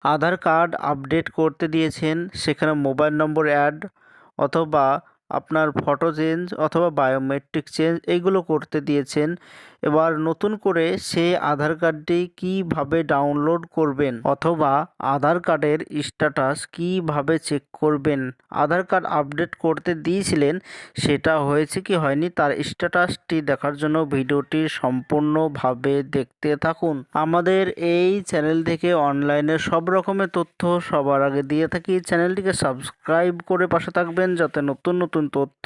আধার card update করতে দিয়েছেন, সেখানে মোবাইল নম্বর অ্যাড অথবা আপনার ফটো চেঞ্জ অথবা বায়োমেট্রিক চেঞ্জ এইগুলো করতে দিয়েছেন। এবার নতুন করে সেই আধার কার্ডটি কীভাবে ডাউনলোড করবেন অথবা আধার কার্ডের স্ট্যাটাস কীভাবে চেক করবেন, আধার কার্ড আপডেট করতে দিয়েছিলেন সেটা হয়েছে কি হয়নি তার স্ট্যাটাসটি দেখার জন্য ভিডিওটি সম্পূর্ণভাবে দেখতে থাকুন। আমাদের এই চ্যানেল থেকে অনলাইনে সব রকমের তথ্য সবার আগে দিয়ে থাকি। চ্যানেলটিকে সাবস্ক্রাইব করে পাশে থাকবেন যাতে নতুন নতুন তথ্য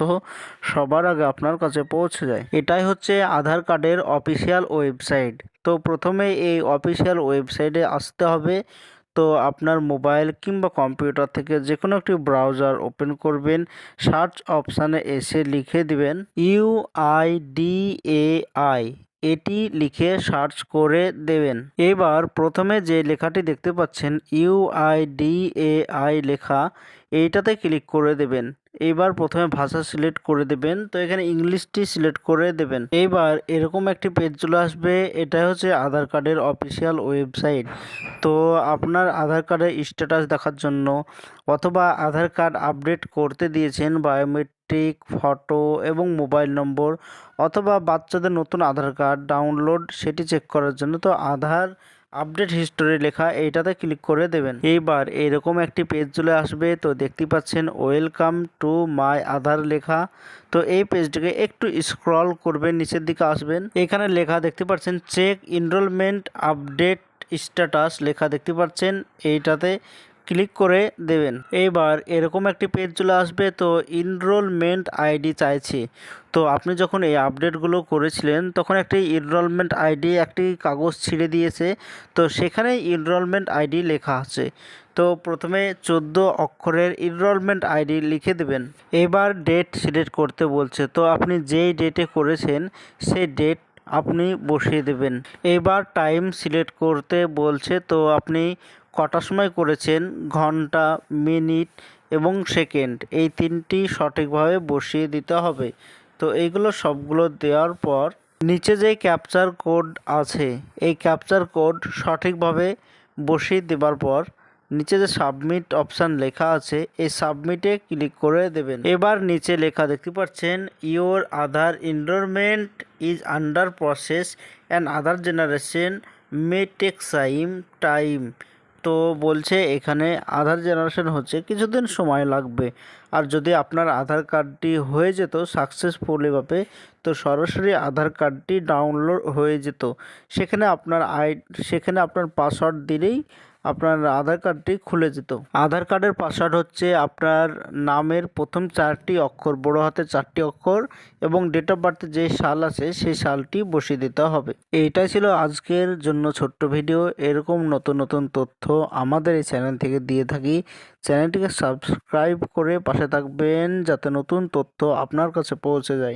সবার আগে আপনার কাছে পৌঁছে যায়। এটাই হচ্ছে আধার কার্ডের অফিসিয়াল ওয়েবসাইট। তো প্রথমে এই অফিসিয়াল ওয়েবসাইটে আসতে হবে। তো আপনার মোবাইল কিংবা কম্পিউটার থেকে যে কোনো একটি ব্রাউজার ওপেন করবেন, সার্চ অপশানে এসে লিখে দিবেন UIDAI, এটি লিখে সার্চ করে দেবেন। এবার প্রথমে যে লেখাটি দেখতে পাচ্ছেন UIDAI লেখা, এইটাতে ক্লিক করে দেবেন। এবার প্রথমে ভাষা সিলেক্ট করে দেবেন, তো এখানে ইংলিশটি সিলেক্ট করে দেবেন। এবার এরকম একটি পেজ চলে আসবে, এটা হচ্ছে আধার কার্ডের অফিসিয়াল ওয়েবসাইট। তো আপনার আধার কার্ডের স্ট্যাটাস দেখার জন্য অথবা আধার কার্ড আপডেট করতে দিয়েছেন বায়োমেট্রিক, ফটো এবং মোবাইল নম্বর, অথবা বাচ্চাদের নতুন আধার কার্ড ডাউনলোড সেটি চেক করার জন্য তো আধার আপডেট হিস্টোরি লেখা এইটাতে ক্লিক করে দেবেন। এইবার এইরকম একটি পেজ চলে আসবে, তো দেখতে পাচ্ছেন ওয়েলকাম টু মাই আধার লেখা। তো এই পেজটিকে একটু স্ক্রল করবেন, নিচের দিকে আসবেন, এখানে লেখা দেখতে পাচ্ছেন চেক এনরোলমেন্ট আপডেট স্ট্যাটাস লেখা দেখতে পাচ্ছেন, এইটাতে ক্লিক করে দেবেন। এবার এরকম একটি পেজ চলে আসবে, তো এনরোলমেন্ট আইডি চাইছে। তো আপনি যখন এই আপডেটগুলো করেছিলেন তখন একটি এনরোলমেন্ট আইডি একটি কাগজ ছিঁড়ে দিয়েছে, তো সেখানে এনরোলমেন্ট আইডি লেখা আছে। তো প্রথমে 14 অক্ষরের এনরোলমেন্ট আইডি লিখে দেবেন। এবার ডেট সিলেক্ট করতে বলছে, তো আপনি যেই ডেটে করেছেন সেই ডেট আপনি বসিয়ে দেবেন। এবার টাইম সিলেক্ট করতে বলছে, তো আপনি কটার সময় করেছেন, ঘন্টা, মিনিট এবং সেকেন্ড, এই তিনটি সঠিকভাবে বসিয়ে দিতে হবে। তো এইগুলো সবগুলো দেওয়ার পর নিচে যে ক্যাপচার কোড আছে, এই ক্যাপচার কোড সঠিকভাবে বসিয়ে দেওয়ার পর নিচে যে সাবমিট অপশান লেখা আছে এই সাবমিটে ক্লিক করে দেবেন। এবার নিচে লেখা দেখতে পাচ্ছেন your Aadhaar enrollment is under process and Aadhaar generation may take time. তো বলছে এখানে আধার জেনারেশন হচ্ছে, কিছুদিন সময় লাগবে। আর যদি আপনার আধার কার্ডটি হয়ে যেত সাকসেসফুলিভাবে, তো সরাসরি আধার কার্ডটি ডাউনলোড হয়ে যেত। সেখানে আপনার পাসওয়ার্ড দিলেই আপনার আধার কার্ডটি খুলে যেত। আধার কার্ডের পাসওয়ার্ড হচ্ছে আপনার নামের প্রথম 4টি অক্ষর, বড় হাতের 4টি অক্ষর, এবং ডেট অফ বার্থে যে সাল আছে সেই সালটি বসিয়ে দিতে হবে। এইটাই ছিল আজকের জন্য ছোট্ট ভিডিও। এরকম নতুন নতুন তথ্য আমাদের এই চ্যানেল থেকে দিয়ে থাকি। চ্যানেলটিকে সাবস্ক্রাইব করে পাশে থাকবেন যাতে নতুন তথ্য আপনার কাছে পৌঁছে যায়।